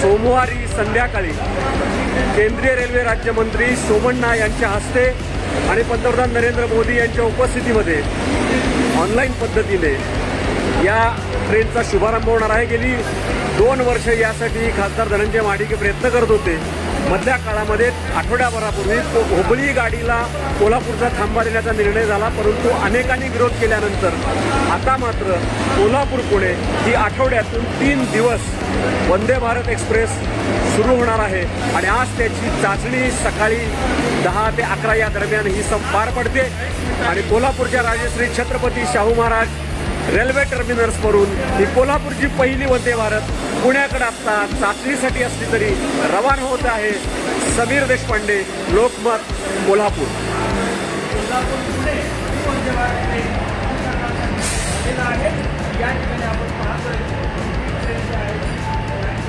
सोमवारी संध्याकाळी केंद्रीय रेल्वे राज्यमंत्री सोमण्णा यांच्या हस्ते आणि पंतप्रधान नरेंद्र मोदी यांच्या उपस्थितीमध्ये ऑनलाईन पद्धतीने या ट्रेनचा शुभारंभ होणार आहे। गेली 2 वर्ष यासाठी खासदार धनंजय महाडिक प्रयत्न करत होते। मधल्या काळामध्ये आठवड्याभरापूर्वी हुबळी गाडीला कोल्हापूरचा थांबा देण्याचा निर्णय झाला, परंतु अनेकांनी विरोध केल्यानंतर आता मात्र कोल्हापूर पुणे ही आठवड्यातून 3 दिवस वंदे भारत एक्सप्रेस सुरू होणार आहे आणि आज त्याची चाचणी सकाळी 10 ते 11 या दरम्यान ही पार पडते आणि कोल्हापूरच्या राजश्री छत्रपती शाहू महाराज रेल्वे टर्मिनल्सवरून ही कोल्हापूरची पहिली वंदे भारत पुण्याकडे आता चाचणीसाठी असली तरी रवाना होत आहे। समीर देशपांडे, लोकमत, कोल्हापूर। या ठिकाणी आपण पाहतोय